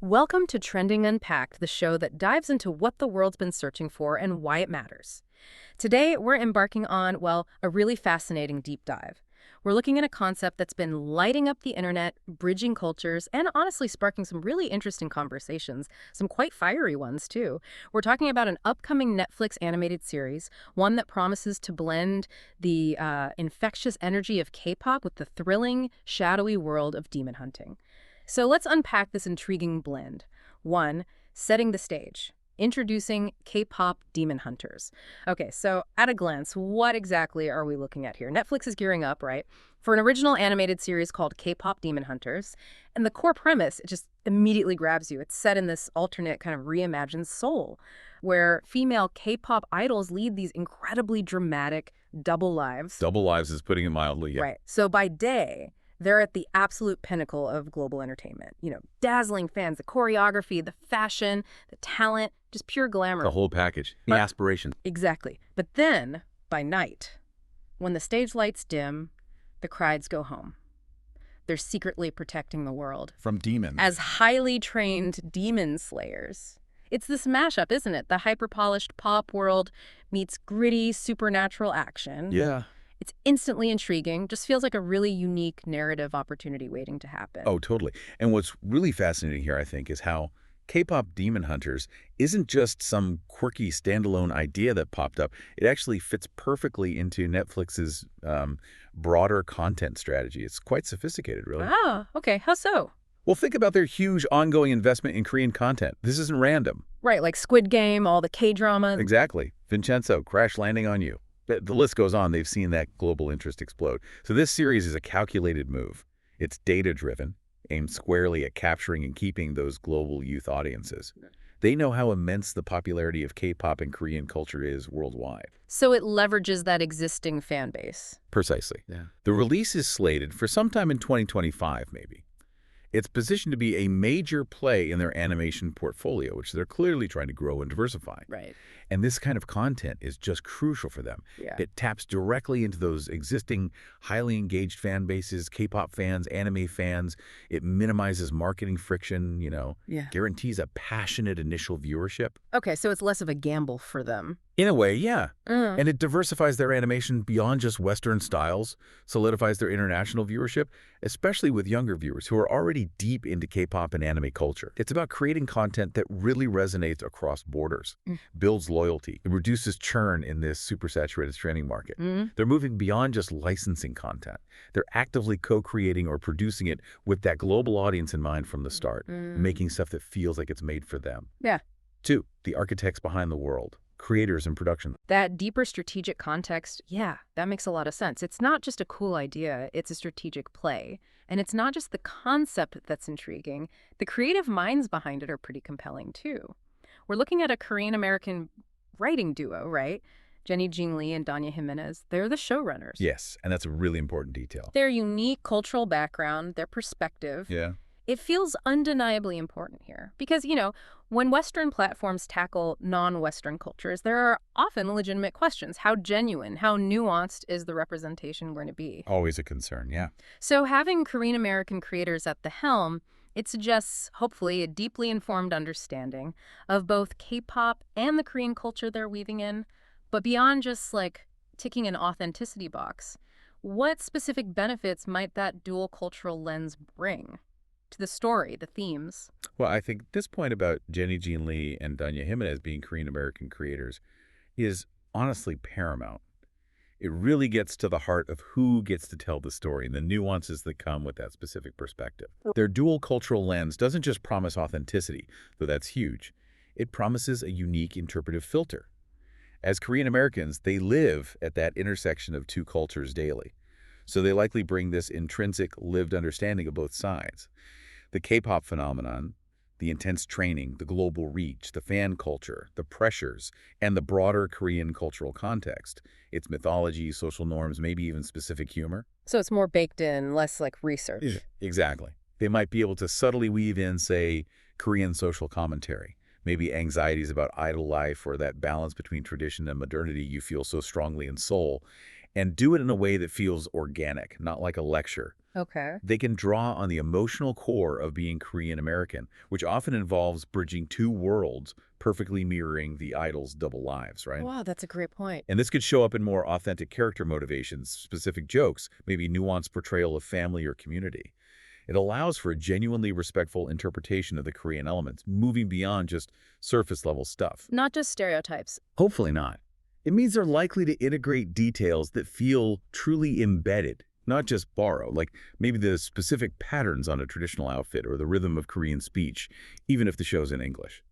Welcome to Trending Unpacked, the show that dives into what the world's been searching for and why it matters. Today, we're embarking on, well, a really fascinating deep dive. We're looking at a concept that's been lighting up the internet, bridging cultures, and honestly sparking some really interesting conversations, some quite fiery ones, too. We're talking about an upcoming Netflix animated series, one that promises to blend the infectious energy of K-pop with the thrilling, shadowy world of demon hunting. So let's unpack this intriguing blend. One, setting the stage. Introducing K-pop demon hunters. Okay, so at a glance, what exactly are we looking at here? Netflix is gearing up, right, for an original animated series called K-pop Demon Hunters. And the core premise, it just immediately grabs you. It's set in this alternate kind of reimagined Seoul, where female K-pop idols lead these incredibly dramatic double lives. Double lives is putting it mildly, yeah. Right. So by day, they're at the absolute pinnacle of global entertainment. You know, dazzling fans, the choreography, the fashion, the talent, just pure glamour. The whole package, the aspiration. Exactly. But then, by night, when the stage lights dim, the crowds go home. They're secretly protecting the world. From demons. As highly trained demon slayers. It's this mashup, isn't it? The hyper-polished pop world meets gritty supernatural action. Yeah. It's instantly intriguing, just feels like a really unique narrative opportunity waiting to happen. Oh, totally. And what's really fascinating here, I think, is how K-pop Demon Hunters isn't just some quirky standalone idea that popped up. It actually fits perfectly into Netflix's broader content strategy. It's quite sophisticated, really. Ah, okay. How so? Well, think about their huge ongoing investment in Korean content. This isn't random. Right, like Squid Game, all the K-drama. Exactly. Vincenzo, Crash Landing on You. The list goes on. They've seen that global interest explode. So this series is a calculated move. It's data-driven, aimed squarely at capturing and keeping those global youth audiences. They know how immense the popularity of K-pop and Korean culture is worldwide. So it leverages that existing fan base. Precisely. Yeah. The release is slated for sometime in 2025, maybe. It's positioned to be a major play in their animation portfolio, which they're clearly trying to grow and diversify. Right. And this kind of content is just crucial for them. Yeah. It taps directly into those existing, highly engaged fan bases, K-pop fans, anime fans. It minimizes marketing friction, guarantees a passionate initial viewership. Okay, so it's less of a gamble for them. In a way, yeah. And it diversifies their animation beyond just Western styles, solidifies their international viewership, especially with younger viewers who are already deep into K-pop and anime culture. It's about creating content that really resonates across borders, builds loyalty, it reduces churn in this super-saturated streaming market. They're moving beyond just licensing content. They're actively co-creating or producing it with that global audience in mind from the start, making stuff that feels like it's made for them. Yeah. 2, the architects behind the world. Creators and production. That deeper strategic context, yeah, that makes a lot of sense. It's not just a cool idea, it's a strategic play. And it's not just the concept that's intriguing. The creative minds behind it are pretty compelling, too. We're looking at a Korean-American writing duo, right? Jenny Jean Lee and Danya Jimenez. They're the showrunners. Yes, and that's a really important detail. Their unique cultural background, their perspective. Yeah. It feels undeniably important here because, when Western platforms tackle non-Western cultures, there are often legitimate questions. How genuine, how nuanced is the representation going to be? Always a concern, yeah. So having Korean-American creators at the helm, it suggests, hopefully, a deeply informed understanding of both K-pop and the Korean culture they're weaving in. But beyond just, ticking an authenticity box, what specific benefits might that dual cultural lens bring to the story, the themes? Well, I think this point about Jenny Jean Lee and Danya Jimenez being Korean-American creators is honestly paramount. It really gets to the heart of who gets to tell the story and the nuances that come with that specific perspective. Their dual cultural lens doesn't just promise authenticity, though that's huge. It promises a unique interpretive filter. As Korean-Americans, they live at that intersection of two cultures daily. So they likely bring this intrinsic lived understanding of both sides. The K-pop phenomenon, the intense training, the global reach, the fan culture, the pressures, and the broader Korean cultural context, its mythology, social norms, maybe even specific humor. So it's more baked in, less like research. Yeah, exactly. They might be able to subtly weave in, say, Korean social commentary, maybe anxieties about idol life or that balance between tradition and modernity you feel so strongly in Seoul, and do it in a way that feels organic, not like a lecture, Okay. They can draw on the emotional core of being Korean American, which often involves bridging two worlds, perfectly mirroring the idol's double lives, right? Wow, that's a great point. And this could show up in more authentic character motivations, specific jokes, maybe nuanced portrayal of family or community. It allows for a genuinely respectful interpretation of the Korean elements, moving beyond just surface-level stuff. Not just stereotypes. Hopefully not. It means they're likely to integrate details that feel truly embedded, not just borrow, like maybe the specific patterns on a traditional outfit or the rhythm of Korean speech, even if the show's in English.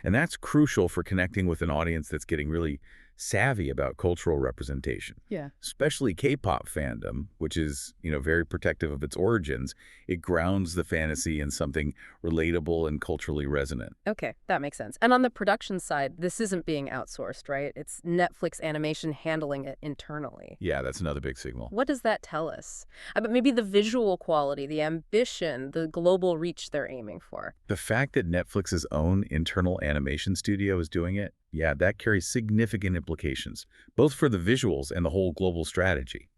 And that's crucial for connecting with an audience that's getting really savvy about cultural representation. Yeah. Especially K-pop fandom, which is, very protective of its origins. It grounds the fantasy in something relatable and culturally resonant. Okay, that makes sense. And on the production side, this isn't being outsourced, right? It's Netflix Animation handling it internally. Yeah, that's another big signal. What does that tell us? But maybe the visual quality, the ambition, the global reach they're aiming for. The fact that Netflix's own internal animation studio is doing it, yeah, that carries significant implications, both for the visuals and the whole global strategy.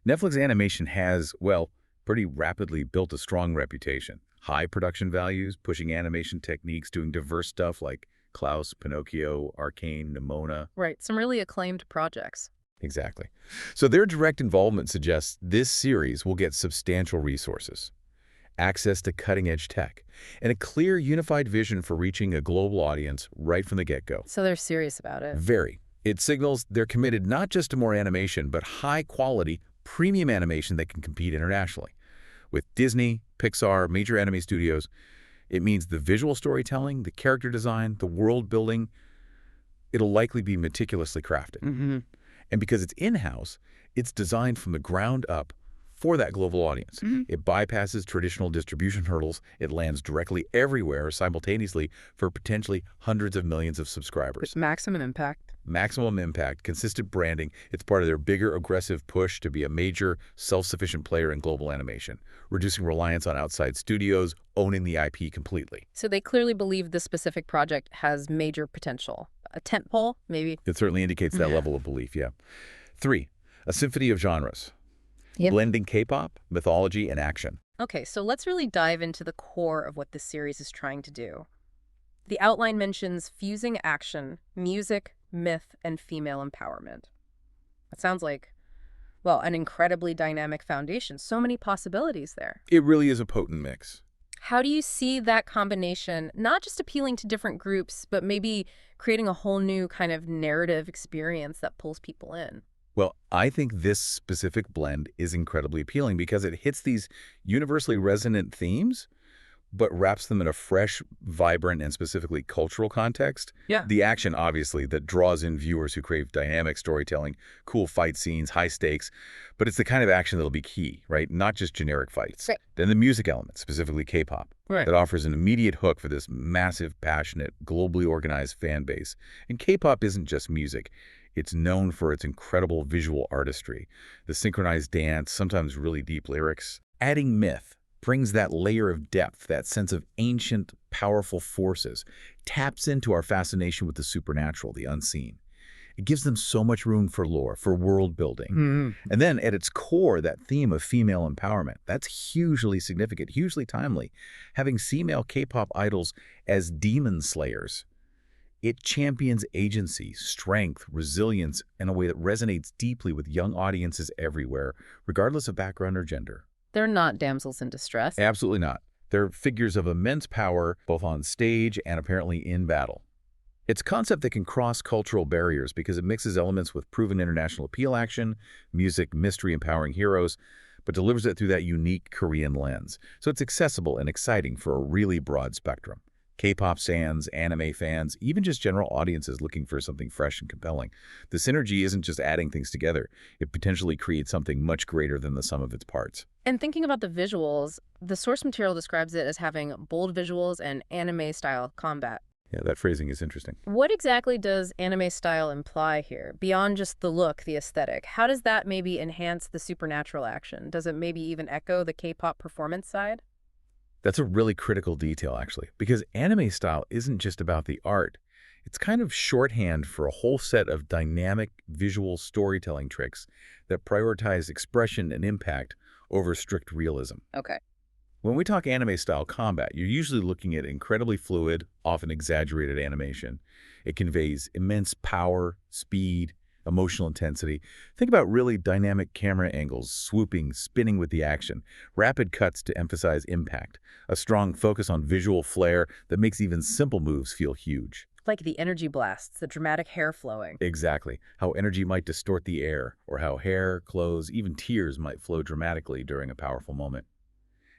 Netflix Animation has, well, pretty rapidly built a strong reputation. High production values, pushing animation techniques, doing diverse stuff like Klaus, Pinocchio, Arcane, Nimona. Right, some really acclaimed projects. Exactly. So their direct involvement suggests this series will get substantial resources, access to cutting-edge tech, and a clear, unified vision for reaching a global audience right from the get-go. So they're serious about it. Very. It signals they're committed not just to more animation, but high-quality, premium animation that can compete internationally. With Disney, Pixar, major anime studios, it means the visual storytelling, the character design, the world building, it'll likely be meticulously crafted. And because it's in-house, it's designed from the ground up for that global audience. It bypasses traditional distribution hurdles. It lands directly everywhere simultaneously for potentially hundreds of millions of subscribers. Maximum impact. Maximum impact, consistent branding. It's part of their bigger, aggressive push to be a major, self-sufficient player in global animation, reducing reliance on outside studios, owning the IP completely. So they clearly believe this specific project has major potential. A tentpole, maybe? It certainly indicates that level of belief, yeah. 3, a symphony of genres. Yep. Blending K-pop, mythology, and action. Okay, so let's really dive into the core of what this series is trying to do. The outline mentions fusing action, music, myth, and female empowerment. That sounds like, well, an incredibly dynamic foundation. So many possibilities there. It really is a potent mix. How do you see that combination, not just appealing to different groups, but maybe creating a whole new kind of narrative experience that pulls people in? Well, I think this specific blend is incredibly appealing because it hits these universally resonant themes, but wraps them in a fresh, vibrant, and specifically cultural context. Yeah. The action, obviously, that draws in viewers who crave dynamic storytelling, cool fight scenes, high stakes, but it's the kind of action that'll be key, right? Not just generic fights. Right. Then the music element, specifically K-pop, Right. that offers an immediate hook for this massive, passionate, globally organized fan base. And K-pop isn't just music. It's known for its incredible visual artistry, the synchronized dance, sometimes really deep lyrics. Adding myth brings that layer of depth, that sense of ancient, powerful forces, taps into our fascination with the supernatural, the unseen. It gives them so much room for lore, for world building. And then at its core, that theme of female empowerment, that's hugely significant, hugely timely. Having female K-pop idols as demon slayers, it champions agency, strength, resilience in a way that resonates deeply with young audiences everywhere, regardless of background or gender. They're not damsels in distress. Absolutely not. They're figures of immense power, both on stage and apparently in battle. It's a concept that can cross cultural barriers because it mixes elements with proven international appeal action, music, mystery, empowering heroes, but delivers it through that unique Korean lens. So it's accessible and exciting for a really broad spectrum. K-pop fans, anime fans, even just general audiences looking for something fresh and compelling. The synergy isn't just adding things together. It potentially creates something much greater than the sum of its parts. And thinking about the visuals, the source material describes it as having bold visuals and anime-style combat. Yeah, that phrasing is interesting. What exactly does anime style imply here? Beyond just the look, the aesthetic, how does that maybe enhance the supernatural action? Does it maybe even echo the K-pop performance side? That's a really critical detail, actually, because anime style isn't just about the art. It's kind of shorthand for a whole set of dynamic visual storytelling tricks that prioritize expression and impact over strict realism. Okay. When we talk anime-style combat, you're usually looking at incredibly fluid, often exaggerated animation. It conveys immense power, speed, emotional intensity. Think about really dynamic camera angles, swooping, spinning with the action, rapid cuts to emphasize impact, a strong focus on visual flair that makes even simple moves feel huge. Like the energy blasts, the dramatic hair flowing. Exactly. How energy might distort the air, or how hair, clothes, even tears might flow dramatically during a powerful moment.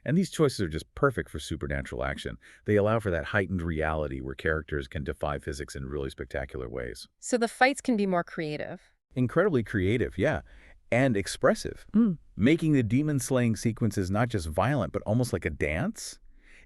And these choices are just perfect for supernatural action. They allow for that heightened reality where characters can defy physics in really spectacular ways. So the fights can be more creative. Incredibly creative, yeah, and expressive. Making the demon-slaying sequences not just violent, but almost like a dance.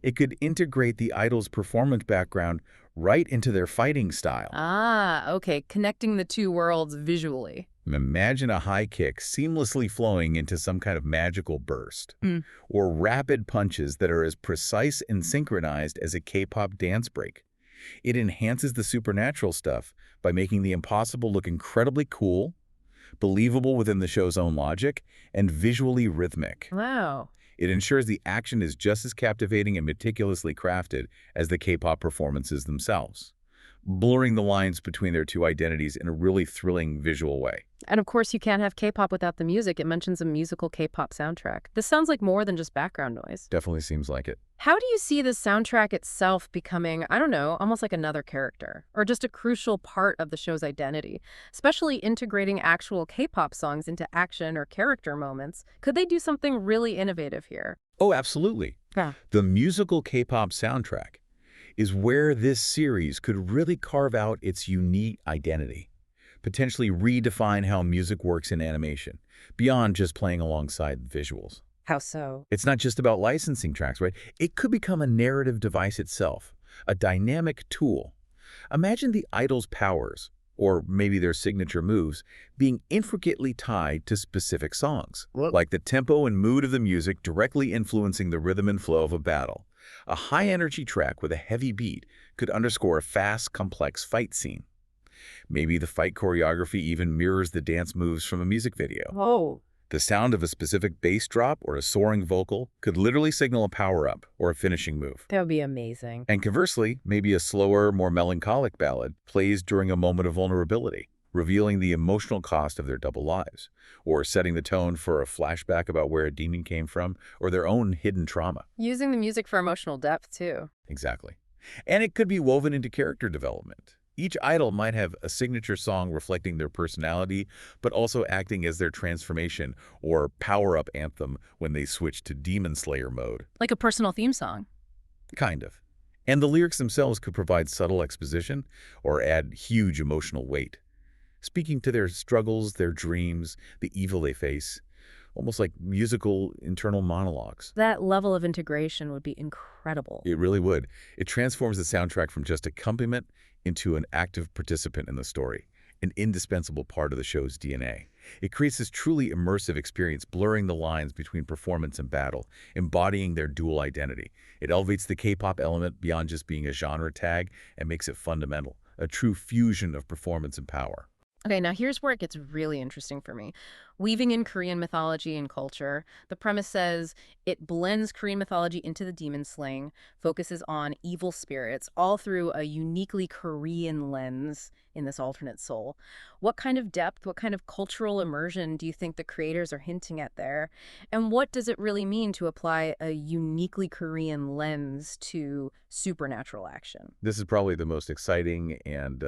It could integrate the idol's performance background right into their fighting style. Ah, okay. Connecting the two worlds visually. Imagine a high kick seamlessly flowing into some kind of magical burst, Mm. or rapid punches that are as precise and synchronized as a K-pop dance break. It enhances the supernatural stuff by making the impossible look incredibly cool, believable within the show's own logic, and visually rhythmic. Wow. It ensures the action is just as captivating and meticulously crafted as the K-pop performances themselves, blurring the lines between their two identities in a really thrilling visual way. And of course, you can't have K-pop without the music. It mentions a musical K-pop soundtrack. This sounds like more than just background noise. Definitely seems like it. How do you see the soundtrack itself becoming, I don't know, almost like another character, or just a crucial part of the show's identity, especially integrating actual K-pop songs into action or character moments? Could they do something really innovative here? Oh, absolutely. Yeah. The musical K-pop soundtrack is where this series could really carve out its unique identity, potentially redefine how music works in animation, beyond just playing alongside visuals. How so? It's not just about licensing tracks, right? It could become a narrative device itself, a dynamic tool. Imagine the idol's powers, or maybe their signature moves, being intricately tied to specific songs, like the tempo and mood of the music directly influencing the rhythm and flow of a battle. A high-energy track with a heavy beat could underscore a fast, complex fight scene. Maybe the fight choreography even mirrors the dance moves from a music video. Oh. The sound of a specific bass drop or a soaring vocal could literally signal a power-up or a finishing move. That would be amazing. And conversely, maybe a slower, more melancholic ballad plays during a moment of vulnerability, revealing the emotional cost of their double lives, or setting the tone for a flashback about where a demon came from or their own hidden trauma. Using the music for emotional depth, too. Exactly. And it could be woven into character development. Each idol might have a signature song reflecting their personality, but also acting as their transformation or power-up anthem when they switch to Demon Slayer mode. Like a personal theme song. Kind of. And the lyrics themselves could provide subtle exposition or add huge emotional weight, speaking to their struggles, their dreams, the evil they face, almost like musical internal monologues. That level of integration would be incredible. It really would. It transforms the soundtrack from just accompaniment into an active participant in the story, an indispensable part of the show's DNA. It creates this truly immersive experience, blurring the lines between performance and battle, embodying their dual identity. It elevates the K-pop element beyond just being a genre tag and makes it fundamental, a true fusion of performance and power. Okay, now here's where it gets really interesting for me. Weaving in Korean mythology and culture, the premise says it blends Korean mythology into the demon slaying, focuses on evil spirits, all through a uniquely Korean lens in this alternate soul. What kind of depth, what kind of cultural immersion do you think the creators are hinting at there? And what does it really mean to apply a uniquely Korean lens to supernatural action? This is probably the most exciting and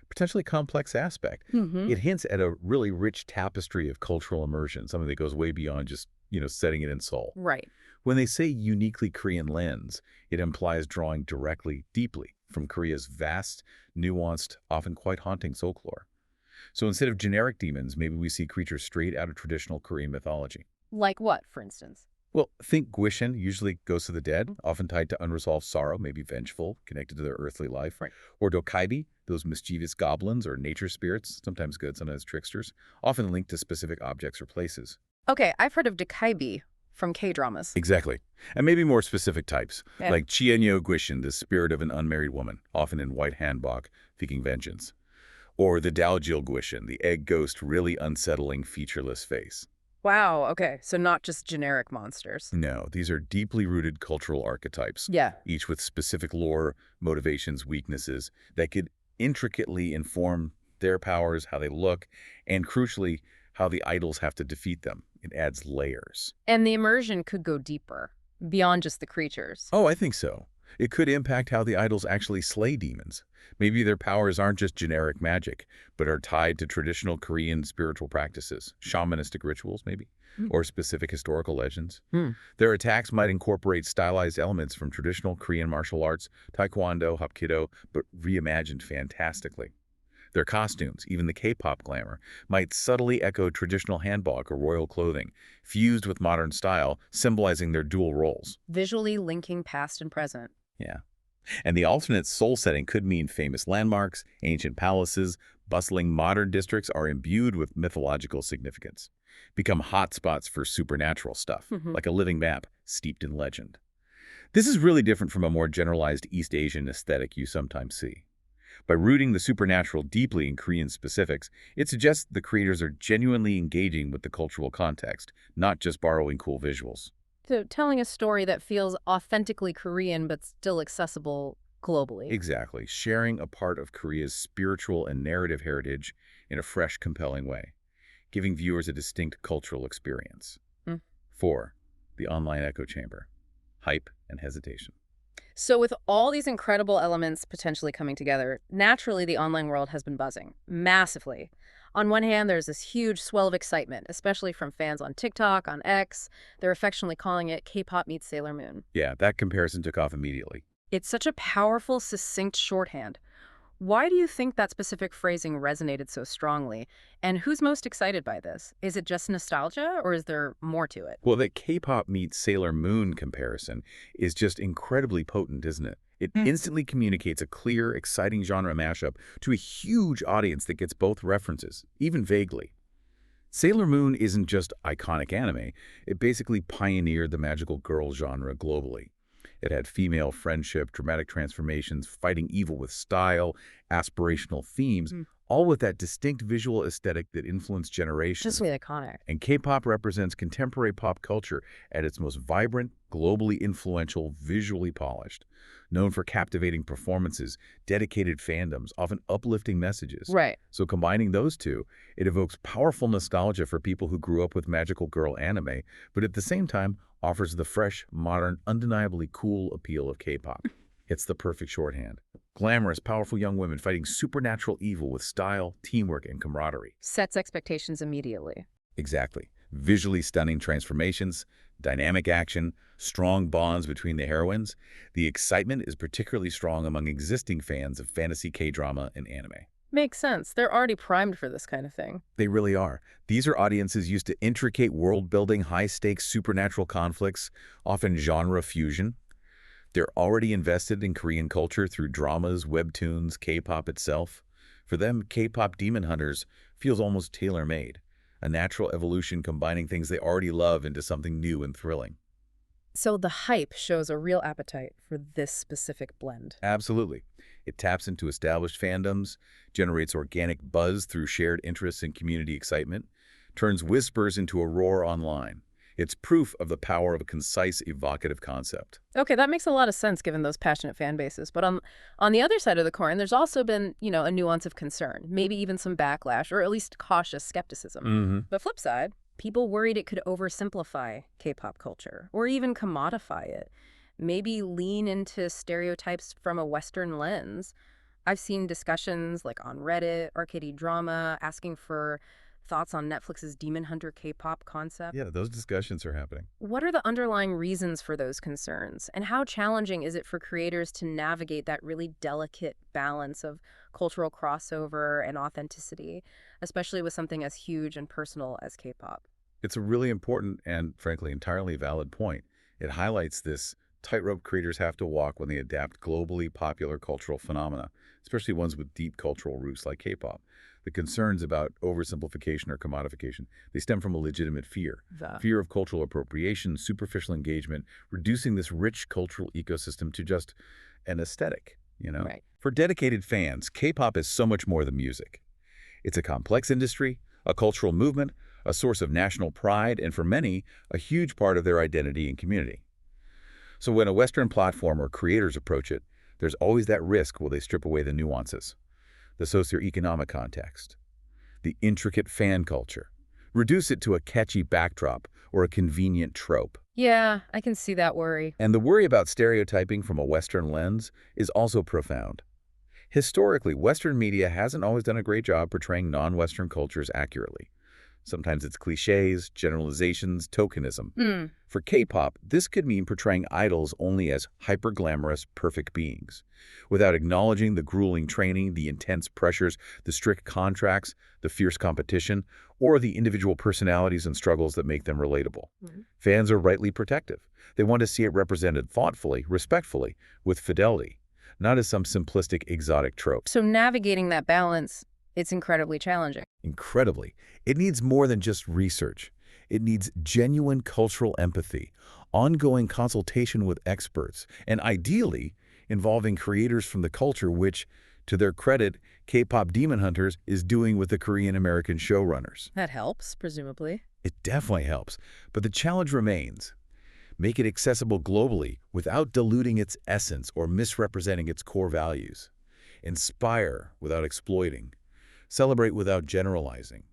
potentially complex aspect. It hints at a really rich tapestry of cultural immersion, something that goes way beyond just, setting it in Seoul. Right. When they say uniquely Korean lens, it implies drawing directly, deeply from Korea's vast, nuanced, often quite haunting folklore. So instead of generic demons, maybe we see creatures straight out of traditional Korean mythology. Like what, for instance? Well, think Gwishin, usually ghosts of the dead, often tied to unresolved sorrow, maybe vengeful, connected to their earthly life. Right. Or Dokaibi, those mischievous goblins or nature spirits, sometimes good, sometimes tricksters, often linked to specific objects or places. Okay, I've heard of Dokaibi from K-dramas. Exactly. And maybe more specific types, Yeah. like Chienyo Gwishin, the spirit of an unmarried woman, often in white hanbok, seeking vengeance. Or the Daojil Gwishin, the egg ghost really unsettling, featureless face. Wow, okay. So not just generic monsters. No, these are deeply rooted cultural archetypes, Yeah. each with specific lore, motivations, weaknesses that could intricately inform their powers, how they look, and crucially, how the idols have to defeat them. It adds layers. And the immersion could go deeper, beyond just the creatures. Oh, I think so. It could impact how the idols actually slay demons. Maybe their powers aren't just generic magic, but are tied to traditional Korean spiritual practices, shamanistic rituals maybe, Hmm. or specific historical legends. Hmm. Their attacks might incorporate stylized elements from traditional Korean martial arts, taekwondo, hapkido, but reimagined fantastically. Their costumes, even the K-pop glamour, might subtly echo traditional hanbok or royal clothing, fused with modern style, symbolizing their dual roles. Visually linking past and present. Yeah. And the alternate Seoul setting could mean famous landmarks, ancient palaces, bustling modern districts are imbued with mythological significance, become hotspots for supernatural stuff, Mhm. like a living map steeped in legend. This is really different from a more generalized East Asian aesthetic you sometimes see. By rooting the supernatural deeply in Korean specifics, it suggests the creators are genuinely engaging with the cultural context, not just borrowing cool visuals. So telling a story that feels authentically Korean but still accessible globally. Exactly, sharing a part of Korea's spiritual and narrative heritage in a fresh, compelling way, giving viewers a distinct cultural experience. Mm. 4. The online echo chamber. Hype and hesitation. So with all these incredible elements potentially coming together, naturally the online world has been buzzing, massively. On one hand, there's this huge swell of excitement, especially from fans on TikTok, on X. They're affectionately calling it K-pop meets Sailor Moon. Yeah, that comparison took off immediately. It's such a powerful, succinct shorthand. Why do you think that specific phrasing resonated so strongly? And who's most excited by this? Is it just nostalgia, or is there more to it? Well, that K-pop meets Sailor Moon comparison is just incredibly potent, isn't it? It instantly communicates a clear, exciting genre mashup to a huge audience that gets both references, even vaguely. Sailor Moon isn't just iconic anime, it basically pioneered the magical girl genre globally. It had female friendship, dramatic transformations, fighting evil with style, aspirational themes, Mm. all with that distinct visual aesthetic that influenced generations. Just really iconic. And K-pop represents contemporary pop culture at its most vibrant, globally influential, visually polished. Known for captivating performances, dedicated fandoms, often uplifting messages. Right. So combining those two, it evokes powerful nostalgia for people who grew up with magical girl anime, but at the same time offers the fresh, modern, undeniably cool appeal of K-pop. It's the perfect shorthand. Glamorous, powerful young women fighting supernatural evil with style, teamwork, and camaraderie. Sets expectations immediately. Exactly. Visually stunning transformations, dynamic action, strong bonds between the heroines. The excitement is particularly strong among existing fans of fantasy K-drama and anime. Makes sense. They're already primed for this kind of thing. They really are. These are audiences used to intricate world-building, high-stakes supernatural conflicts, often genre fusion. They're already invested in Korean culture through dramas, webtoons, K-pop itself. For them, K-pop Demon Hunters feels almost tailor-made, a natural evolution combining things they already love into something new and thrilling. So the hype shows a real appetite for this specific blend. Absolutely. It taps into established fandoms, generates organic buzz through shared interests and community excitement, turns whispers into a roar online. It's proof of the power of a concise, evocative concept. Okay, that makes a lot of sense given those passionate fan bases. But on the other side of the coin, there's also been, a nuance of concern, maybe even some backlash, or at least cautious skepticism. The flip side, people worried it could oversimplify K-pop culture, or even commodify it. Maybe lean into stereotypes from a Western lens. I've seen discussions like on Reddit, Arcade Drama, asking for thoughts on Netflix's Demon Hunter K-pop concept. Yeah, those discussions are happening. What are the underlying reasons for those concerns? And how challenging is it for creators to navigate that really delicate balance of cultural crossover and authenticity, especially with something as huge and personal as K-pop? It's a really important and, frankly, entirely valid point. It highlights this tightrope creators have to walk when they adapt globally popular cultural phenomena, especially ones with deep cultural roots like K-pop. The concerns about oversimplification or commodification, they stem from a legitimate fear. Fear of cultural appropriation, superficial engagement, reducing this rich cultural ecosystem to just an aesthetic, Right. For dedicated fans, K-pop is so much more than music. It's a complex industry, a cultural movement, a source of national pride, and for many, a huge part of their identity and community. So when a Western platform or creators approach it, there's always that risk will they strip away the nuances, the socioeconomic context, the intricate fan culture, reduce it to a catchy backdrop or a convenient trope. Yeah, I can see that worry. And the worry about stereotyping from a Western lens is also profound. Historically, Western media hasn't always done a great job portraying non-Western cultures accurately. Sometimes it's cliches, generalizations, tokenism. For K-pop, this could mean portraying idols only as hyper-glamorous, perfect beings, without acknowledging the grueling training, the intense pressures, the strict contracts, the fierce competition, or the individual personalities and struggles that make them relatable. Fans are rightly protective. They want to see it represented thoughtfully, respectfully, with fidelity, not as some simplistic, exotic trope. So navigating that balance, it's incredibly challenging. Incredibly. It needs more than just research. It needs genuine cultural empathy, ongoing consultation with experts, and ideally, involving creators from the culture which, to their credit, K-pop Demon Hunters is doing with the Korean-American showrunners. That helps, presumably. It definitely helps, but the challenge remains. Make it accessible globally without diluting its essence or misrepresenting its core values. Inspire without exploiting. Celebrate without generalizing.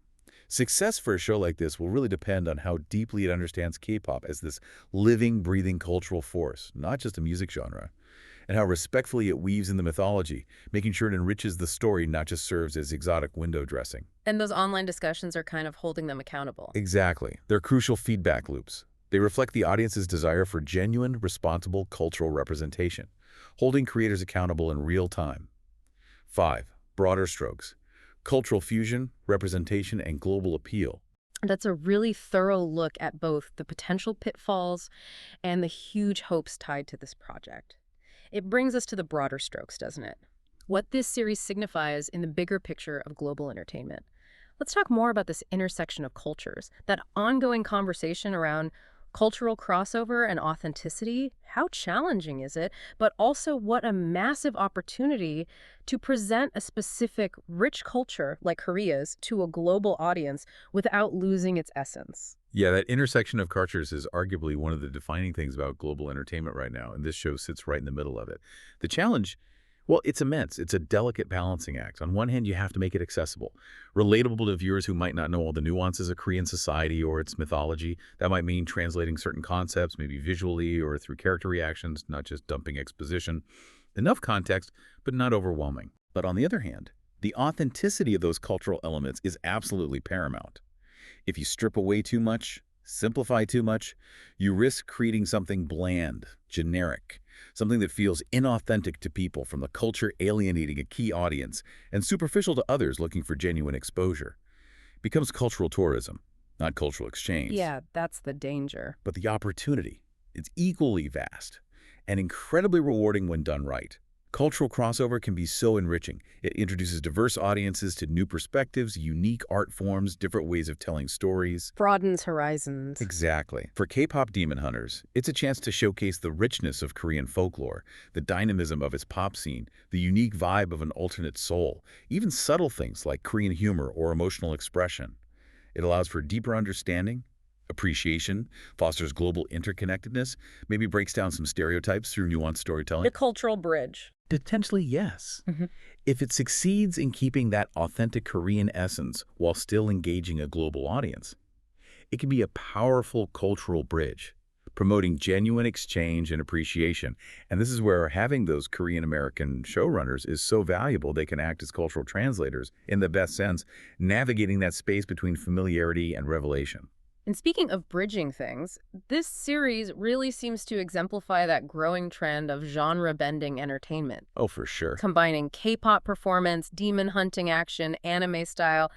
Success for a show like this will really depend on how deeply it understands K-pop as this living, breathing cultural force, not just a music genre, and how respectfully it weaves in the mythology, making sure it enriches the story, not just serves as exotic window dressing. And those online discussions are kind of holding them accountable. Exactly. They're crucial feedback loops. They reflect the audience's desire for genuine, responsible cultural representation, holding creators accountable in real time. 5. Broader strokes. Cultural fusion, representation, and global appeal. That's a really thorough look at both the potential pitfalls and the huge hopes tied to this project. It brings us to the broader strokes, doesn't it? What this series signifies in the bigger picture of global entertainment. Let's talk more about this intersection of cultures, that ongoing conversation around cultural crossover and authenticity. How challenging is it? But also what a massive opportunity to present a specific rich culture like Korea's to a global audience without losing its essence. Yeah, that intersection of cultures is arguably one of the defining things about global entertainment right now, and this show sits right in the middle of it. The challenge, well, it's immense. It's a delicate balancing act. On one hand, you have to make it accessible, relatable to viewers who might not know all the nuances of Korean society or its mythology. That might mean translating certain concepts, maybe visually or through character reactions, not just dumping exposition. Enough context, but not overwhelming. But on the other hand, the authenticity of those cultural elements is absolutely paramount. If you strip away too much, simplify too much, you risk creating something bland, generic, something that feels inauthentic to people from the culture alienating a key audience and superficial to others looking for genuine exposure. It becomes cultural tourism, not cultural exchange. Yeah, that's the danger. But the opportunity is equally vast and incredibly rewarding when done right. Cultural crossover can be so enriching. It introduces diverse audiences to new perspectives, unique art forms, different ways of telling stories. Broadens horizons. Exactly. For K-pop Demon Hunters, it's a chance to showcase the richness of Korean folklore, the dynamism of its pop scene, the unique vibe of an alternate soul, even subtle things like Korean humor or emotional expression. It allows for deeper understanding, appreciation, fosters global interconnectedness, maybe breaks down some stereotypes through nuanced storytelling. The cultural bridge. Potentially, yes. If it succeeds in keeping that authentic Korean essence while still engaging a global audience, it can be a powerful cultural bridge, promoting genuine exchange and appreciation. And this is where having those Korean-American showrunners is so valuable. They can act as cultural translators in the best sense, navigating that space between familiarity and revelation. And speaking of bridging things, this series really seems to exemplify that growing trend of genre-bending entertainment. Oh, for sure. Combining K-pop performance, demon hunting action, anime style,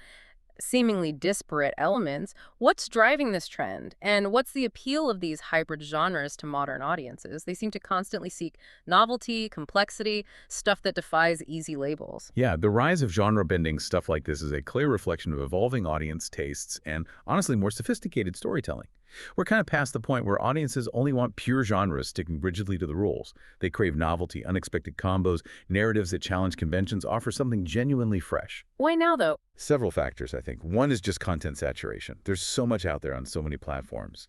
seemingly disparate elements. What's driving this trend? And what's the appeal of these hybrid genres to modern audiences? They seem to constantly seek novelty, complexity, stuff that defies easy labels. Yeah, the rise of genre-bending stuff like this is a clear reflection of evolving audience tastes and, honestly, more sophisticated storytelling. We're kind of past the point where audiences only want pure genres sticking rigidly to the rules. They crave novelty, unexpected combos, narratives that challenge conventions, offer something genuinely fresh. Why now, though? Several factors, I think. One is just content saturation. There's so much out there on so many platforms.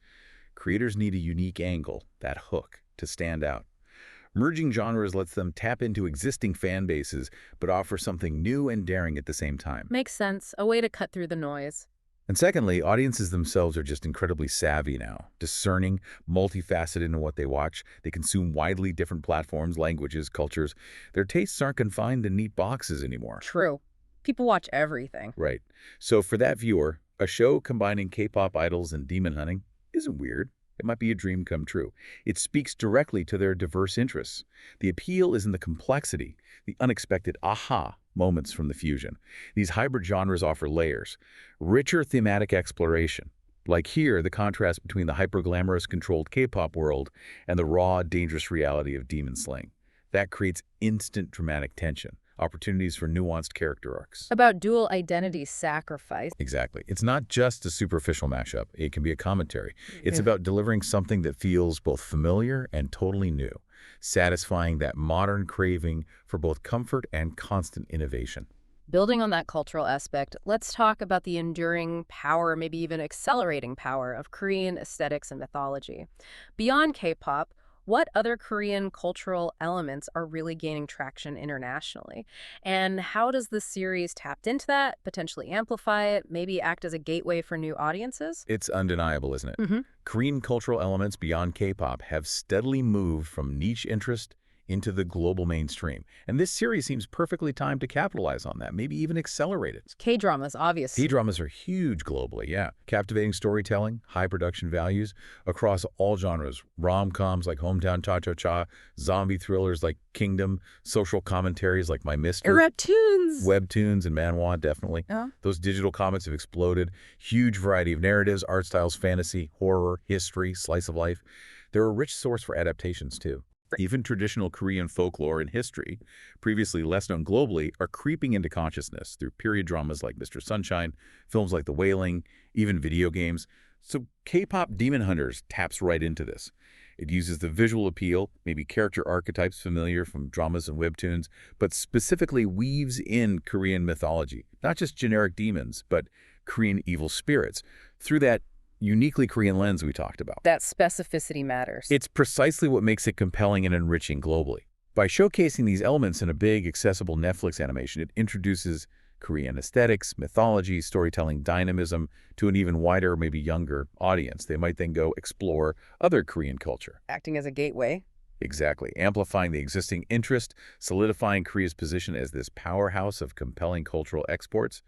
Creators need a unique angle, that hook, to stand out. Merging genres lets them tap into existing fan bases, but offer something new and daring at the same time. Makes sense. A way to cut through the noise. And secondly, audiences themselves are just incredibly savvy now, discerning, multifaceted in what they watch. They consume widely different platforms, languages, cultures. Their tastes aren't confined to neat boxes anymore. True. People watch everything. Right. So for that viewer, a show combining K-pop idols and demon hunting isn't weird. It might be a dream come true. It speaks directly to their diverse interests. The appeal is in the complexity, the unexpected aha moments from the fusion. These hybrid genres offer layers, richer thematic exploration. Like here, the contrast between the hyper-glamorous controlled K-pop world and the raw, dangerous reality of demon slaying. That creates instant dramatic tension, opportunities for nuanced character arcs. About dual identity sacrifice. Exactly. It's not just a superficial mashup. It can be a commentary. It's about delivering something that feels both familiar and totally new, satisfying that modern craving for both comfort and constant innovation. Building on that cultural aspect, let's talk about the enduring power, maybe even accelerating power of Korean aesthetics and mythology. Beyond K-pop, what other Korean cultural elements are really gaining traction internationally? And how does this series tap into that, potentially amplify it, maybe act as a gateway for new audiences? It's undeniable, isn't it? Korean cultural elements beyond K-pop have steadily moved from niche interest into the global mainstream. And this series seems perfectly timed to capitalize on that, maybe even accelerate it. K-dramas, obviously. K-dramas are huge globally, yeah. Captivating storytelling, high production values across all genres. Rom-coms like Hometown Cha-Cha-Cha, zombie thrillers like Kingdom, social commentaries like My Mister. Webtoons. Webtoons and manhwa, definitely. Those digital comics have exploded. Huge variety of narratives, art styles, fantasy, horror, history, slice of life. They're a rich source for adaptations, too. Even traditional Korean folklore and history, previously less known globally, are creeping into consciousness through period dramas like Mr. Sunshine, films like The Wailing, even video games. So K-pop Demon Hunters taps right into this. It uses the visual appeal, maybe character archetypes familiar from dramas and webtoons, but specifically weaves in Korean mythology, not just generic demons, but Korean evil spirits, through that uniquely Korean lens we talked about. That specificity matters. It's precisely what makes it compelling and enriching globally. By showcasing these elements in a big, accessible Netflix animation, it introduces Korean aesthetics, mythology, storytelling, dynamism to an even wider, maybe younger audience. They might then go explore other Korean culture. Acting as a gateway. Exactly. Amplifying the existing interest, solidifying Korea's position as this powerhouse of compelling cultural exports.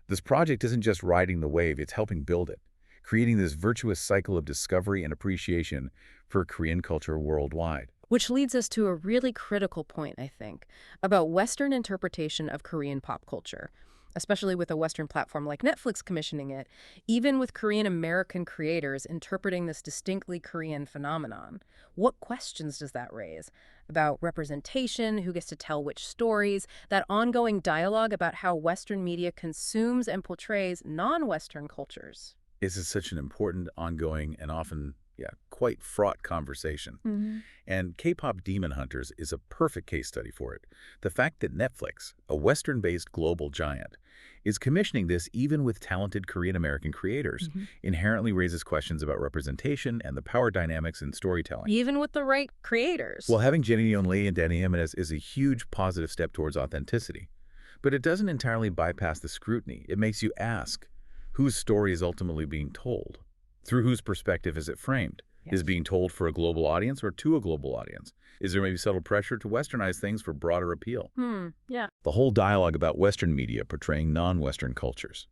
This project isn't just riding the wave, it's helping build it, creating this virtuous cycle of discovery and appreciation for Korean culture worldwide. Which leads us to a really critical point, I think, about Western interpretation of Korean pop culture, especially with a Western platform like Netflix commissioning it, even with Korean-American creators interpreting this distinctly Korean phenomenon. What questions does that raise? About representation, who gets to tell which stories, that ongoing dialogue about how Western media consumes and portrays non-Western cultures. This is such an important, ongoing, and often, quite fraught conversation. And K-pop Demon Hunters is a perfect case study for it. The fact that Netflix, a Western-based global giant, is commissioning this even with talented Korean-American creators inherently raises questions about representation and the power dynamics in storytelling. Even with the right creators. Well, having Jenny Yeon Lee and Danny Jimenez is a huge positive step towards authenticity. But it doesn't entirely bypass the scrutiny. It makes you ask, whose story is ultimately being told? Through whose perspective is it framed? Is it being told for a global audience or to a global audience? Is there maybe subtle pressure to westernize things for broader appeal? Yeah. The whole dialogue about Western media portraying non-Western cultures.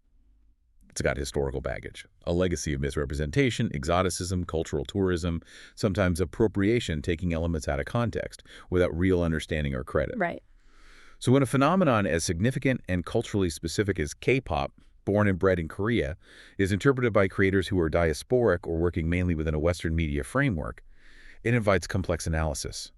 It's got historical baggage, a legacy of misrepresentation, exoticism, cultural tourism, sometimes appropriation, taking elements out of context without real understanding or credit. Right. So when a phenomenon as significant and culturally specific as K-pop, born and bred in Korea, is interpreted by creators who are diasporic or working mainly within a Western media framework, it invites complex analysis.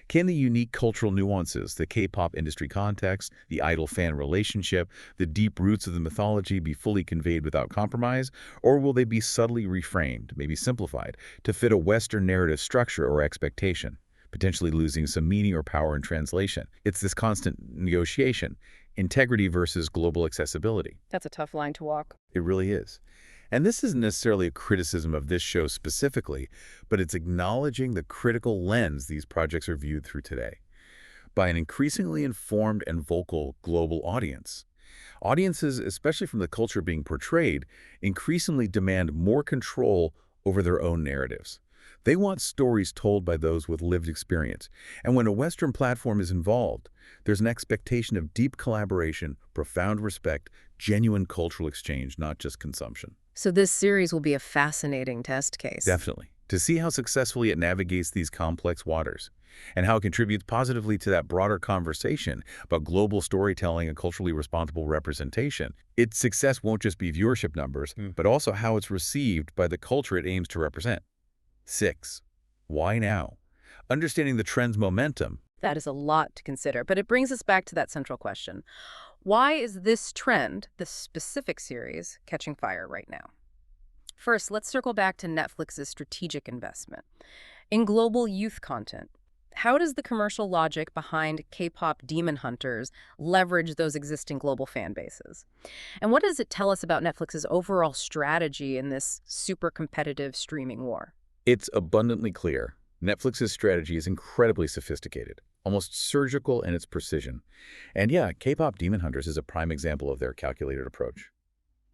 Can the unique cultural nuances, the K-pop industry context, the idol-fan relationship, the deep roots of the mythology be fully conveyed without compromise, or will they be subtly reframed, maybe simplified, to fit a Western narrative structure or expectation, potentially losing some meaning or power in translation? It's this constant negotiation, integrity versus global accessibility. That's a tough line to walk. It really is. And this isn't necessarily a criticism of this show specifically, but it's acknowledging the critical lens these projects are viewed through today by an increasingly informed and vocal global audience. Audiences, especially from the culture being portrayed, increasingly demand more control over their own narratives. They want stories told by those with lived experience. And when a Western platform is involved, there's an expectation of deep collaboration, profound respect, genuine cultural exchange, not just consumption. So this series will be a fascinating test case. Definitely. To see how successfully it navigates these complex waters and how it contributes positively to that broader conversation about global storytelling and culturally responsible representation. Its success won't just be viewership numbers, but also how it's received by the culture it aims to represent. 6. Why now? Understanding the trend's momentum. That is a lot to consider, but it brings us back to that central question. Why is this trend, this specific series, catching fire right now? First, let's circle back to Netflix's strategic investment. In global youth content, how does the commercial logic behind K-pop Demon Hunters leverage those existing global fan bases? And what does it tell us about Netflix's overall strategy in this super competitive streaming war? It's abundantly clear. Netflix's strategy is incredibly sophisticated, almost surgical in its precision. And yeah, K-pop Demon Hunters is a prime example of their calculated approach.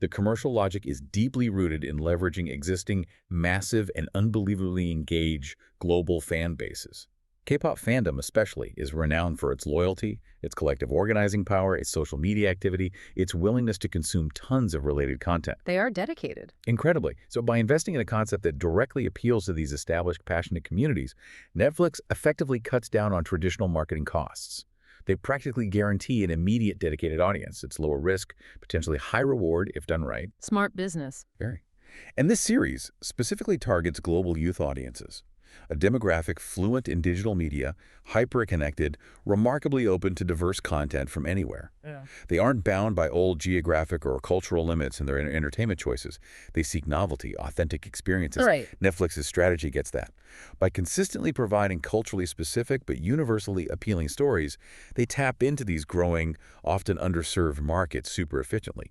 The commercial logic is deeply rooted in leveraging existing, massive, and unbelievably engaged global fan bases. K-pop fandom especially is renowned for its loyalty, its collective organizing power, its social media activity, its willingness to consume tons of related content. They are dedicated. Incredibly. So by investing in a concept that directly appeals to these established, passionate communities, Netflix effectively cuts down on traditional marketing costs. They practically guarantee an immediate dedicated audience. It's lower risk, potentially high reward if done right. Smart business. Very. And this series specifically targets global youth audiences. A demographic fluent in digital media, hyper-connected, remarkably open to diverse content from anywhere. Yeah. They aren't bound by old geographic or cultural limits in their entertainment choices. They seek novelty, authentic experiences. Right. Netflix's strategy gets that. By consistently providing culturally specific but universally appealing stories, they tap into these growing, often underserved markets super efficiently.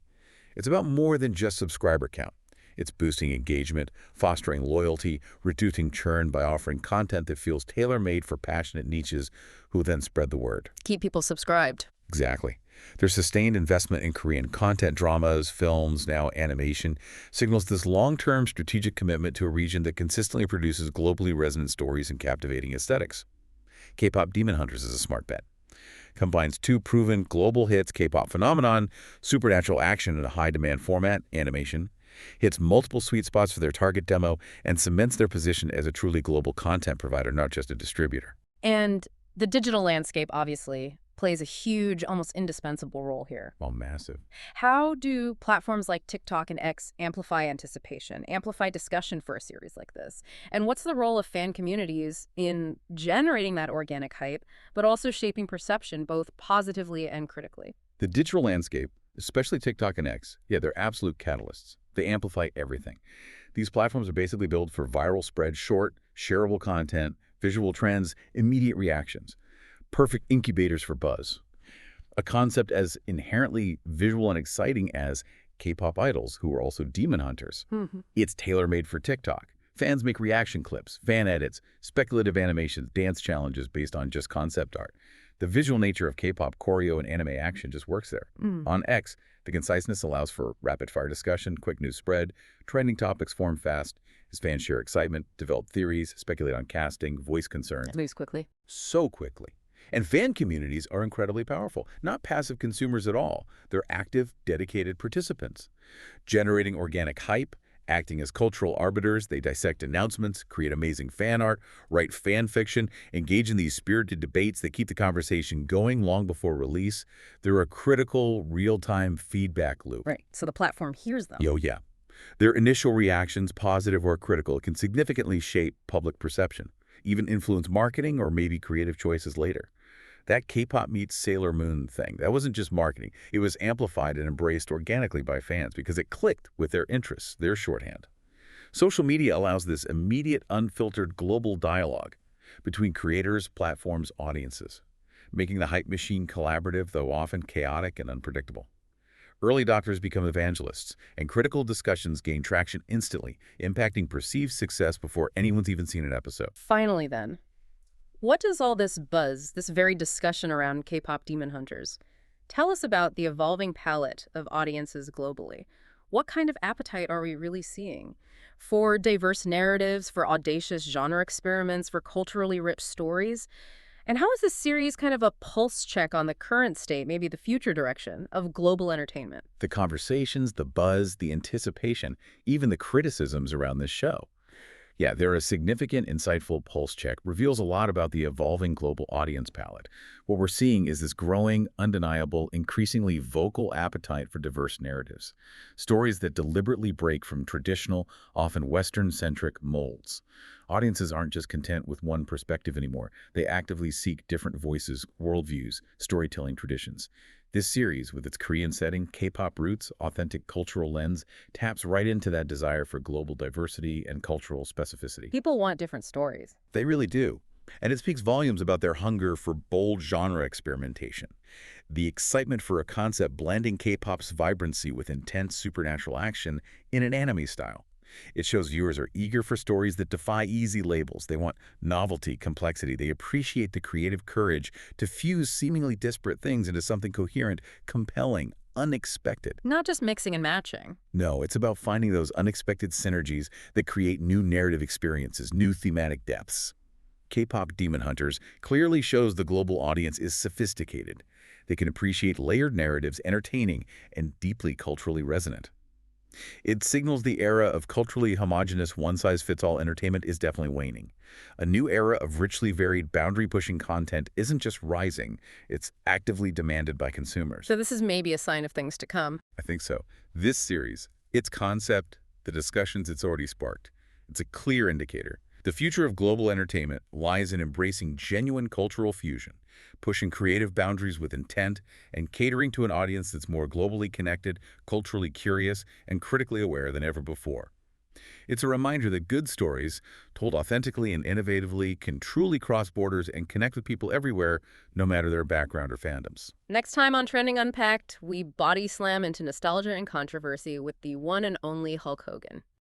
It's about more than just subscriber count. It's boosting engagement, fostering loyalty, reducing churn by offering content that feels tailor-made for passionate niches who then spread the word. Keep people subscribed. Exactly. Their sustained investment in Korean content, dramas, films, now animation, signals this long-term strategic commitment to a region that consistently produces globally resonant stories and captivating aesthetics. K-pop Demon Hunters is a smart bet. Combines two proven global hits, K-pop phenomenon, supernatural action in a high-demand format, animation, hits multiple sweet spots for their target demo, and cements their position as a truly global content provider, not just a distributor. And the digital landscape, obviously, plays a huge, almost indispensable role here. Well, massive. How do platforms like TikTok and X amplify anticipation, amplify discussion for a series like this? And what's the role of fan communities in generating that organic hype, but also shaping perception both positively and critically? The digital landscape, especially TikTok and X, yeah, they're absolute catalysts. They amplify everything. These platforms are basically built for viral spread, short, shareable content, visual trends, immediate reactions. Perfect incubators for buzz. A concept as inherently visual and exciting as K-pop idols, who are also demon hunters. It's tailor-made for TikTok. Fans make reaction clips, fan edits, speculative animations, dance challenges based on just concept art. The visual nature of K-pop choreo and anime action just works there. On X, the conciseness allows for rapid-fire discussion, quick news spread, trending topics form fast, as fans share excitement, develop theories, speculate on casting, voice concerns. Moves quickly. So quickly. And fan communities are incredibly powerful. Not passive consumers at all. They're active, dedicated participants. Generating organic hype, acting as cultural arbiters, they dissect announcements, create amazing fan art, write fan fiction, engage in these spirited debates that keep the conversation going long before release. They're a critical, real-time feedback loop. Right, so the platform hears them. Yeah. Their initial reactions, positive or critical, can significantly shape public perception. even influence marketing or maybe creative choices later. That K-pop meets Sailor Moon thing, that wasn't just marketing. It was amplified and embraced organically by fans because it clicked with their interests, their shorthand. Social media allows this immediate, unfiltered global dialogue between creators, platforms, audiences, making the hype machine collaborative, though often chaotic and unpredictable. Early adopters become evangelists, and critical discussions gain traction instantly, impacting perceived success before anyone's even seen an episode. Finally then, what does all this buzz, this very discussion around K-pop demon hunters, tell us about the evolving palette of audiences globally? What kind of appetite are we really seeing? For diverse narratives, for audacious genre experiments, for culturally rich stories? And how is this series kind of a pulse check on the current state, maybe the future direction, of global entertainment? The conversations, the buzz, the anticipation, even the criticisms around this show. Yeah, they're a significant, insightful pulse check, reveals a lot about the evolving global audience palette. What we're seeing is this growing, undeniable, increasingly vocal appetite for diverse narratives. Stories that deliberately break from traditional, often Western-centric molds. Audiences aren't just content with one perspective anymore. They actively seek different voices, worldviews, storytelling traditions. This series, with its Korean setting, K-pop roots, authentic cultural lens, taps right into that desire for global diversity and cultural specificity. People want different stories. They really do. And it speaks volumes about their hunger for bold genre experimentation. The excitement for a concept blending K-pop's vibrancy with intense supernatural action in an anime style. It shows viewers are eager for stories that defy easy labels. They want novelty, complexity. They appreciate the creative courage to fuse seemingly disparate things into something coherent, compelling, unexpected. Not just mixing and matching. No, it's about finding those unexpected synergies that create new narrative experiences, new thematic depths. K-pop Demon Hunters clearly shows the global audience is sophisticated. They can appreciate layered narratives, entertaining, and deeply culturally resonant. It signals the era of culturally homogenous one-size-fits-all entertainment is definitely waning. A new era of richly varied, boundary-pushing content isn't just rising, it's actively demanded by consumers. So this is maybe a sign of things to come. I think so. This series, its concept, the discussions it's already sparked, it's a clear indicator. The future of global entertainment lies in embracing genuine cultural fusion, pushing creative boundaries with intent, and catering to an audience that's more globally connected, culturally curious, and critically aware than ever before. It's a reminder that good stories, told authentically and innovatively, can truly cross borders and connect with people everywhere, no matter their background or fandoms. Next time on Trending Unpacked, we body slam into nostalgia and controversy with the one and only Hulk Hogan.